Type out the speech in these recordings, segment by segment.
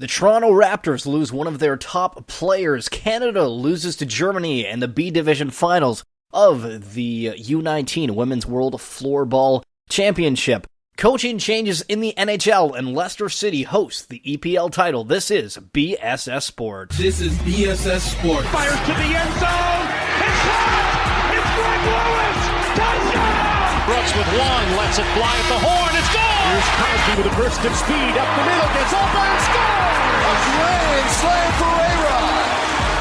The Toronto Raptors lose one of their top players. Canada loses to Germany in the B Division Finals of the U19 Women's World Floorball Championship. Coaching changes in the NHL, and Leicester City hosts the EPL title. This is BSS Sports. This is BSS Sports. Fires to the end zone. It's caught. It's Greg Lewis. Touchdown. Brooks with one, lets it fly at the horn. It's gone. Here's Crosby with a burst of speed up the middle. Gets open and scores. A grand slam for A-Rod.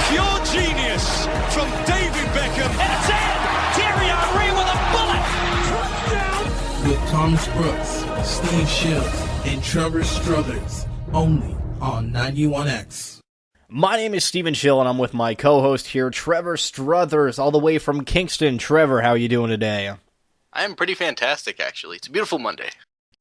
Pure genius from David Beckham. And it's in. Thierry Henry with a bullet. Touchdown. With Thomas Brooks, Steve Schill, and Trevor Struthers, only on 91X. My name is Steven Schill, and I'm with my co-host here, Trevor Struthers, all the way from Kingston. Trevor, how are you doing today? I'm pretty fantastic, actually. It's a beautiful Monday.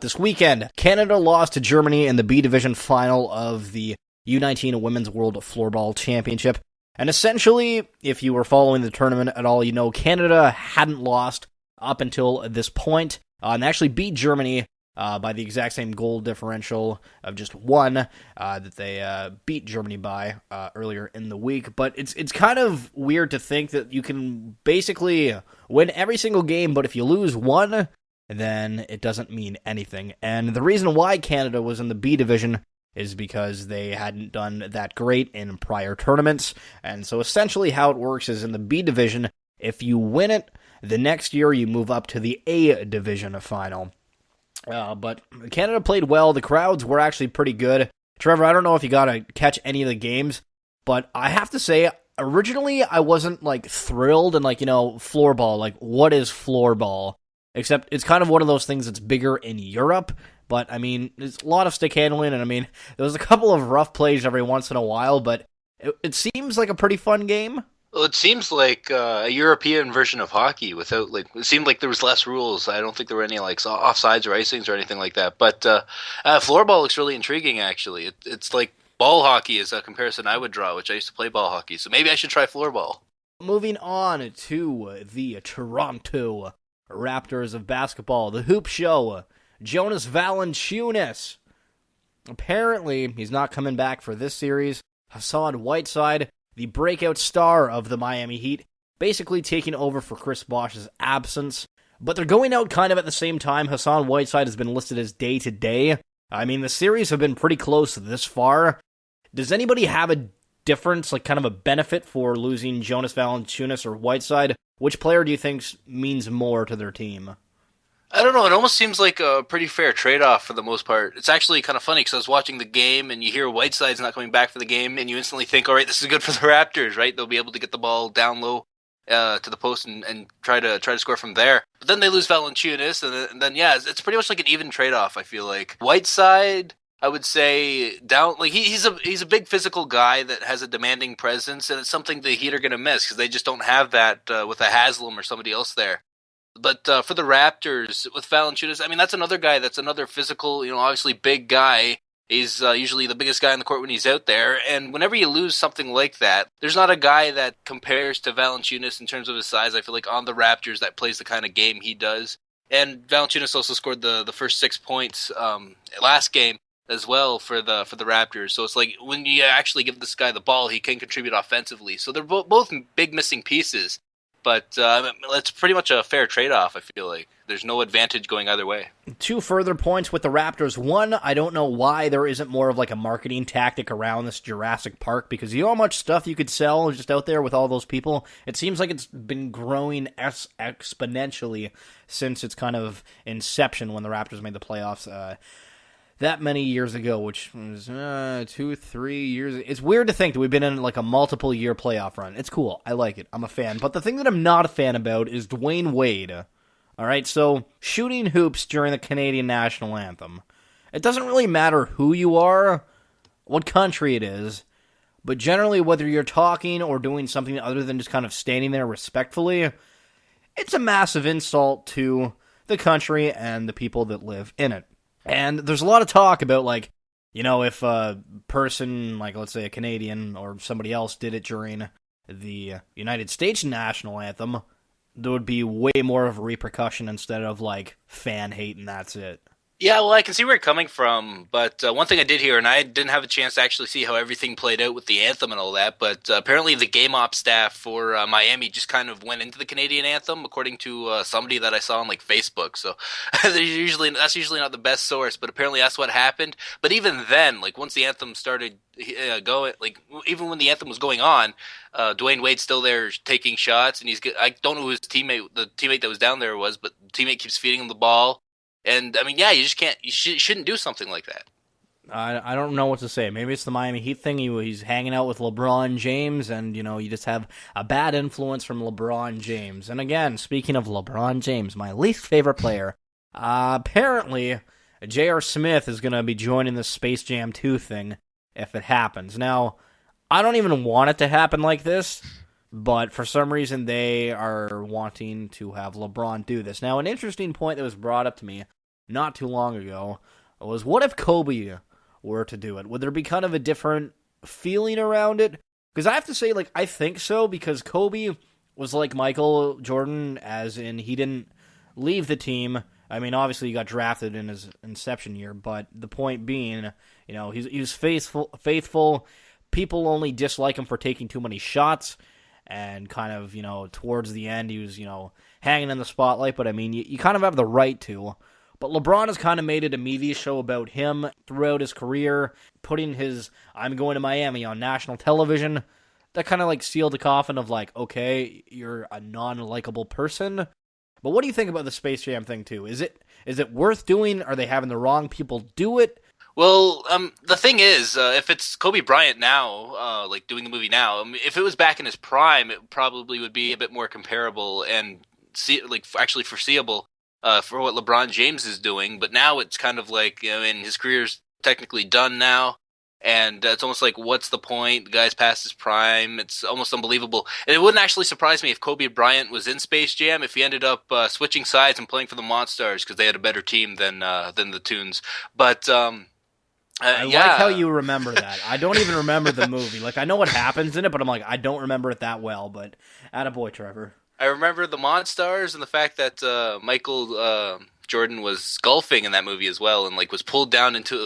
This weekend, Canada lost to Germany in the B Division final of the U19 Women's World Floorball Championship. And essentially, if you were following the tournament at all, you know Canada hadn't lost up until this point, and actually beat Germany by the exact same goal differential of just one that they beat Germany by earlier in the week. But it's kind of weird to think that you can basically win every single game, but if you lose one, then it doesn't mean anything. And the reason why Canada was in the B division is because they hadn't done that great in prior tournaments. And so essentially how it works is in the B division, if you win it, the next year you move up to the A division final. But Canada played well. The crowds were actually pretty good. Trevor, I don't know if you got to catch any of the games, but I have to say, originally I wasn't thrilled and floorball. What is floorball? Except it's kind of one of those things that's bigger in Europe. But I mean, there's a lot of stick handling, and I mean, there was a couple of rough plays every once in a while, but it seems like a pretty fun game. Well, it seems like a European version of hockey without, it seemed like there was less rules. I don't think there were any, offsides or icings or anything like that. But floorball looks really intriguing, actually. It's like ball hockey is a comparison I would draw, which I used to play ball hockey. So maybe I should try floorball. Moving on to the Toronto Raptors of basketball, the Hoop Show, Jonas Valanciunas. Apparently, he's not coming back for this series. Hassan Whiteside, the breakout star of the Miami Heat, basically taking over for Chris Bosh's absence. But they're going out kind of at the same time. Hassan Whiteside has been listed as day-to-day. I mean, the series have been pretty close this far. Does anybody have a difference, kind of a benefit for losing Jonas Valanciunas or Whiteside? Which player do you think means more to their team? I don't know. It almost seems like a pretty fair trade-off for the most part. It's actually kind of funny because I was watching the game and you hear Whiteside's not coming back for the game and you instantly think, all right, this is good for the Raptors, right? They'll be able to get the ball down low to the post and try to score from there. But then they lose Valanciunas and then it's pretty much like an even trade-off, I feel like. Whiteside, I would say, he's a big physical guy that has a demanding presence, and it's something the Heat are going to miss because they just don't have that with a Haslam or somebody else there. But for the Raptors, with Valanciunas, I mean, that's another guy that's another physical, obviously big guy. He's usually the biggest guy on the court when he's out there. And whenever you lose something like that, there's not a guy that compares to Valanciunas in terms of his size, I feel like, on the Raptors that plays the kind of game he does. And Valanciunas also scored the first 6 points last game as well for the Raptors. So it's like when you actually give this guy the ball, he can contribute offensively. So they're both big missing pieces. But it's pretty much a fair trade-off, I feel like. There's no advantage going either way. 2 further points with the Raptors. One, I don't know why there isn't more of a marketing tactic around this Jurassic Park, because you know how much stuff you could sell just out there with all those people? It seems like it's been growing exponentially since its kind of inception when the Raptors made the playoffs that many years ago, which was 2-3 years. It's weird to think that we've been in a multiple year playoff run. It's cool. I like it. I'm a fan. But the thing that I'm not a fan about is Dwayne Wade. All right, so shooting hoops during the Canadian national anthem. It doesn't really matter who you are, what country it is, but generally whether you're talking or doing something other than just kind of standing there respectfully, it's a massive insult to the country and the people that live in it. And there's a lot of talk about, if a person, let's say a Canadian or somebody else did it during the United States national anthem, there would be way more of a repercussion instead of, fan hate and that's it. Yeah, well, I can see where you're coming from, but one thing I did hear, and I didn't have a chance to actually see how everything played out with the anthem and all that, but apparently the game op staff for Miami just kind of went into the Canadian anthem, according to somebody that I saw on like Facebook. So that's usually not the best source, but apparently that's what happened. But even then, like once the anthem started going, like even when the anthem was going on, Dwayne Wade's still there taking shots, and I don't know who the teammate that was down there was, but the teammate keeps feeding him the ball. And, I mean, yeah, you just can't, shouldn't do something like that. I don't know what to say. Maybe it's the Miami Heat thing. He's hanging out with LeBron James, and, you just have a bad influence from LeBron James. And again, speaking of LeBron James, my least favorite player, apparently J.R. Smith is going to be joining the Space Jam 2 thing if it happens. Now, I don't even want it to happen like this, but for some reason they are wanting to have LeBron do this. Now, an interesting point that was brought up to me not too long ago was, what if Kobe were to do it? Would there be kind of a different feeling around it? Because I have to say, I think so, because Kobe was like Michael Jordan, as in he didn't leave the team. I mean, obviously he got drafted in his inception year, but the point being, he's faithful. People only dislike him for taking too many shots. And kind of, towards the end, he was, hanging in the spotlight. But, I mean, you kind of have the right to. But LeBron has kind of made it a media show about him throughout his career, putting his "I'm going to Miami" on national television. That kind of, sealed the coffin of, okay, you're a non-likable person. But what do you think about the Space Jam thing, too? Is it worth doing? Are they having the wrong people do it? Well, the thing is, if it's Kobe Bryant now, doing the movie now, if it was back in his prime, it probably would be a bit more comparable and actually foreseeable for what LeBron James is doing. But now it's kind of his career's technically done now, and it's almost like, what's the point? The guy's past his prime. It's almost unbelievable. And it wouldn't actually surprise me if Kobe Bryant was in Space Jam, if he ended up switching sides and playing for the Monstars because they had a better team than the Toons. But I like how you remember that. I don't even remember the movie. I know what happens in it, but I don't remember it that well. But attaboy, Trevor. I remember the Monstars and the fact that Michael Jordan was golfing in that movie as well, and was pulled down into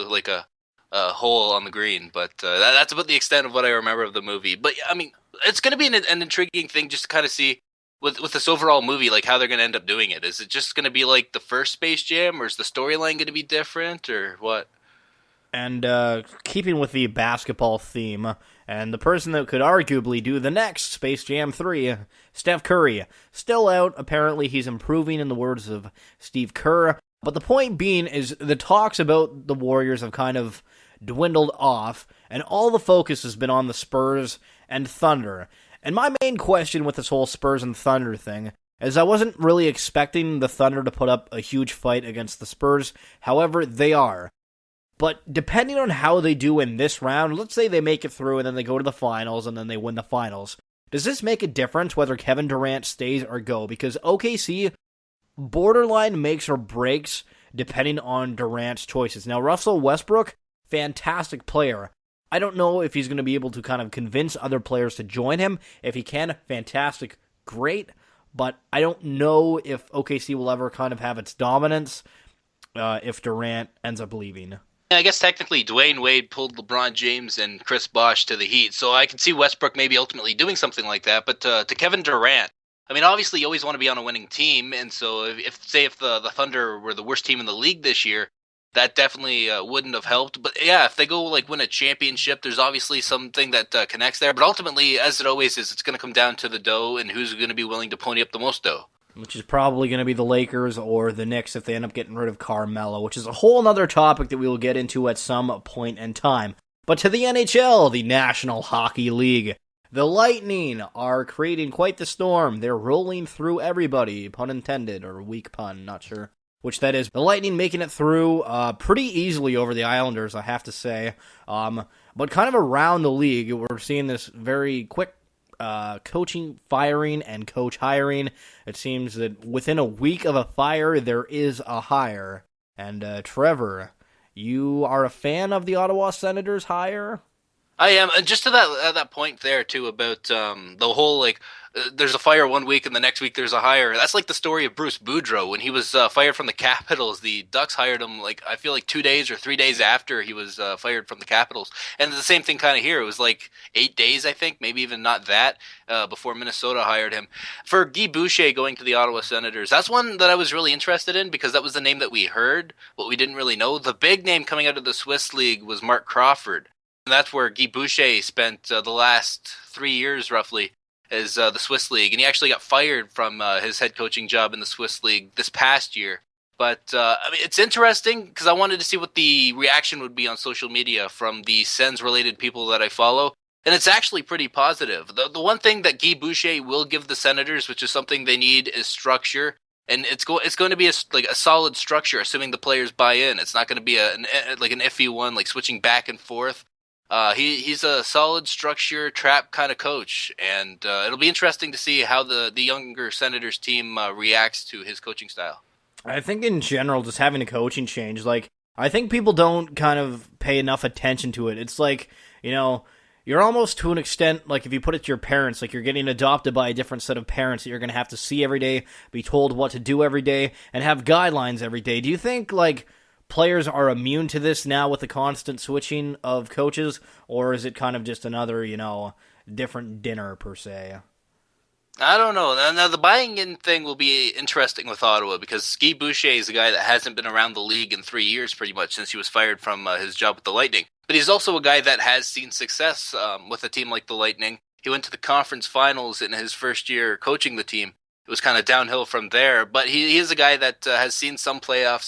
a hole on the green. But that's about the extent of what I remember of the movie. But I mean, it's going to be an intriguing thing just to kind of see with this overall movie, how they're going to end up doing it. Is it just going to be like the first Space Jam, or is the storyline going to be different, or what? And keeping with the basketball theme, and the person that could arguably do the next Space Jam 3, Steph Curry, still out. Apparently he's improving, in the words of Steve Kerr. But the point being is the talks about the Warriors have kind of dwindled off, and all the focus has been on the Spurs and Thunder. And my main question with this whole Spurs and Thunder thing is I wasn't really expecting the Thunder to put up a huge fight against the Spurs. However, they are. But depending on how they do in this round, let's say they make it through and then they go to the finals and then they win the finals. Does this make a difference whether Kevin Durant stays or go? Because OKC borderline makes or breaks depending on Durant's choices. Now, Russell Westbrook, fantastic player. I don't know if he's going to be able to kind of convince other players to join him. If he can, fantastic, great. But I don't know if OKC will ever kind of have its dominance if Durant ends up leaving. I guess technically Dwayne Wade pulled LeBron James and Chris Bosh to the Heat, so I can see Westbrook maybe ultimately doing something like that. But to Kevin Durant, I mean, obviously you always want to be on a winning team, and so if the Thunder were the worst team in the league this year, that definitely wouldn't have helped. But yeah, if they go win a championship, there's obviously something that connects there. But ultimately, as it always is, it's going to come down to the dough and who's going to be willing to pony up the most dough. Which is probably going to be the Lakers or the Knicks if they end up getting rid of Carmelo, which is a whole other topic that we will get into at some point in time. But to the NHL, the National Hockey League, the Lightning are creating quite the storm. They're rolling through everybody, pun intended, or weak pun, not sure which that is. The Lightning making it through pretty easily over the Islanders, I have to say. But kind of around the league, we're seeing this very quick coaching firing and coach hiring. It seems that within a week of a fire, there is a hire. And Trevor, you are a fan of the Ottawa Senators hire? I am, and just to that point there too about the whole there's a fire one week and the next week there's a hire. That's like the story of Bruce Boudreau when he was fired from the Capitals. The Ducks hired him I feel like 2 days or 3 days after he was fired from the Capitals, and the same thing kind of here. It was like 8 days, I think, maybe even not that, before Minnesota hired him. For Guy Boucher going to the Ottawa Senators, that's one that I was really interested in because that was the name that we heard, but we didn't really know. The big name coming out of the Swiss League was Mark Crawford. And that's where Guy Boucher spent the last 3 years, roughly, as the Swiss League. And he actually got fired from his head coaching job in the Swiss League this past year. But, it's interesting because I wanted to see what the reaction would be on social media from the Sens-related people that I follow. And it's actually pretty positive. The one thing that Guy Boucher will give the Senators, which is something they need, is structure. And it's going to be a solid structure, assuming the players buy in. It's not going to be an iffy one, like switching back and forth. He's a solid structure trap kind of coach, and it'll be interesting to see how the younger Senators team reacts to his coaching style. I think in general, just having a coaching change, I think people don't kind of pay enough attention to it. It's you're almost to an extent, if you put it to your parents, you're getting adopted by a different set of parents that you're going to have to see every day, be told what to do every day, and have guidelines every day. Do you think, players are immune to this now with the constant switching of coaches, or is it kind of just another, different dinner per se? I don't know. Now the buying in thing will be interesting with Ottawa because Guy Boucher is a guy that hasn't been around the league in 3 years pretty much since he was fired from his job with the Lightning. But he's also a guy that has seen success with a team like the Lightning. He went to the conference finals in his first year coaching the team. It was kind of downhill from there, but he is a guy that has seen some playoff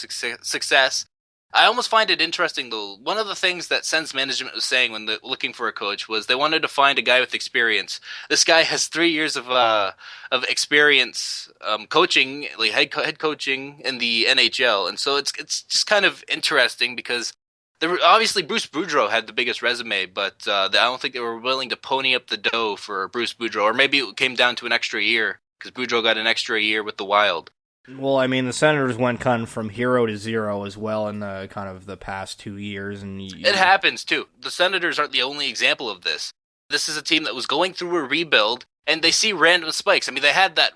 success. I almost find it interesting, though. One of the things that Sens management was saying when they're looking for a coach was they wanted to find a guy with experience. This guy has 3 years of experience coaching, head coaching in the NHL, and so it's just kind of interesting because obviously Bruce Boudreau had the biggest resume, but I don't think they were willing to pony up the dough for Bruce Boudreau, or maybe it came down to an extra year because Boudreau got an extra year with the Wild. Well, the Senators went kind of from hero to zero as well in the kind of the past 2 years, and it happens too. The Senators aren't the only example of this. This is a team that was going through a rebuild, and they see random spikes. They had that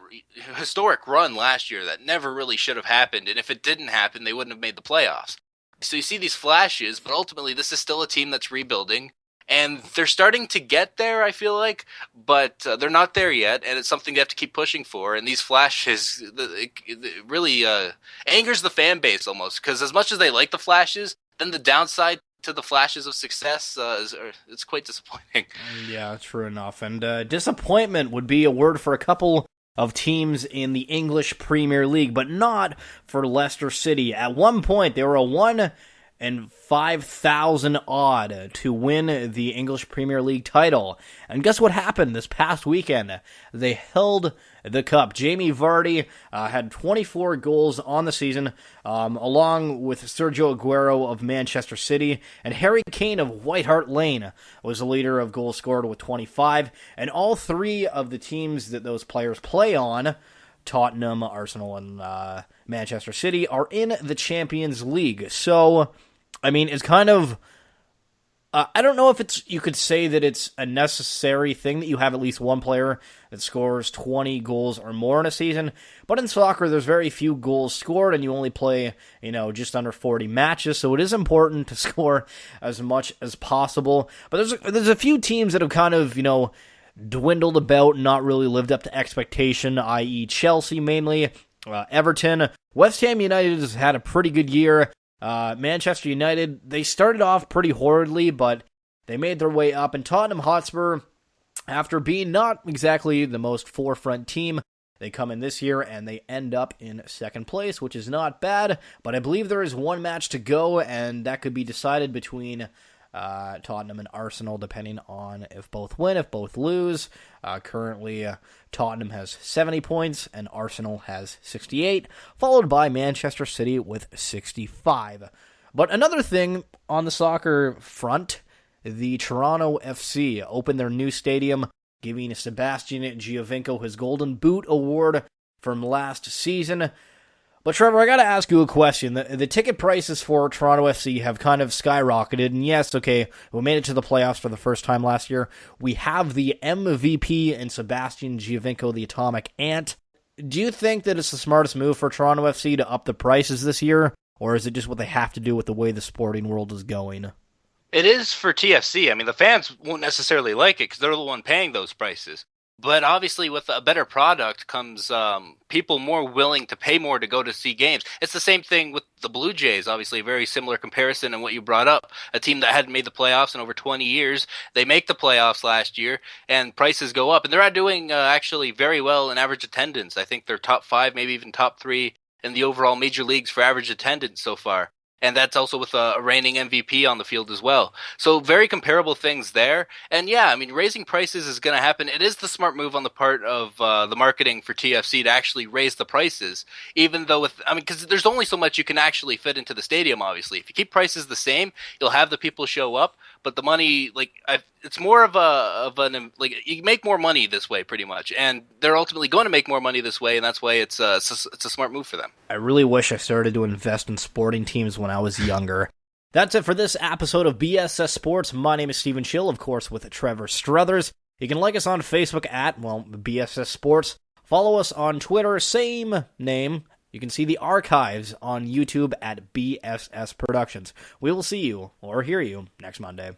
historic run last year that never really should have happened, and if it didn't happen, they wouldn't have made the playoffs. So you see these flashes, but ultimately this is still a team that's rebuilding. And they're starting to get there, I feel like, but they're not there yet, and it's something they have to keep pushing for. And these flashes, it really angers the fan base almost, because as much as they like the flashes, then the downside to the flashes of success it's quite disappointing. Yeah, true enough. And disappointment would be a word for a couple of teams in the English Premier League, but not for Leicester City. At one point, they were a 1 in 5,000 odd to win the English Premier League title. And guess what happened this past weekend? They held the cup. Jamie Vardy had 24 goals on the season, along with Sergio Aguero of Manchester City, and Harry Kane of White Hart Lane was the leader of goals scored with 25. And all three of the teams that those players play on, Tottenham, Arsenal, and Manchester City, are in the Champions League. So it's kind of, I don't know if you could say that it's a necessary thing that you have at least one player that scores 20 goals or more in a season, but in soccer there's very few goals scored and you only play, just under 40 matches, so it is important to score as much as possible. But there's a few teams that have kind of, dwindled about and not really lived up to expectation, i.e. Chelsea mainly, Everton. West Ham United has had a pretty good year. Manchester United, they started off pretty horridly, but they made their way up. And Tottenham Hotspur, after being not exactly the most forefront team, they come in this year and they end up in second place, which is not bad. But I believe there is one match to go, and that could be decided between Tottenham and Arsenal, depending on if both win, if both lose. Currently, Tottenham has 70 points and Arsenal has 68, followed by Manchester City with 65. But another thing on the soccer front, the Toronto FC opened their new stadium, giving Sebastian Giovinco his Golden Boot award from last season. But Trevor, I gotta ask you a question. The ticket prices for Toronto FC have kind of skyrocketed, and yes, okay, we made it to the playoffs for the first time last year. We have the MVP in Sebastian Giovinco, the Atomic Ant. Do you think that it's the smartest move for Toronto FC to up the prices this year, or is it just what they have to do with the way the sporting world is going? It is for TFC. I mean, the fans won't necessarily like it because they're the one paying those prices. But obviously, with a better product comes people more willing to pay more to go to see games. It's the same thing with the Blue Jays, obviously, a very similar comparison in what you brought up. A team that hadn't made the playoffs in over 20 years. They make the playoffs last year, and prices go up. And they're doing actually very well in average attendance. I think they're top 5, maybe even top 3 in the overall major leagues for average attendance so far. And that's also with a reigning MVP on the field as well. So very comparable things there. And yeah, I mean, raising prices is going to happen. It is the smart move on the part of the marketing for TFC to actually raise the prices, even though because there's only so much you can actually fit into the stadium, obviously. If you keep prices the same, you'll have the people show up, but the money, it's more you make more money this way pretty much. And they're ultimately going to make more money this way, and that's why it's a smart move for them. I really wish I started to invest in sporting teams when I was younger. That's it for this episode of BSS Sports. My name is Steven Schill, of course, with Trevor Struthers. You can like us on Facebook at, BSS Sports. Follow us on Twitter, same name. You can see the archives on YouTube at BSS Productions. We will see you, or hear you, next Monday.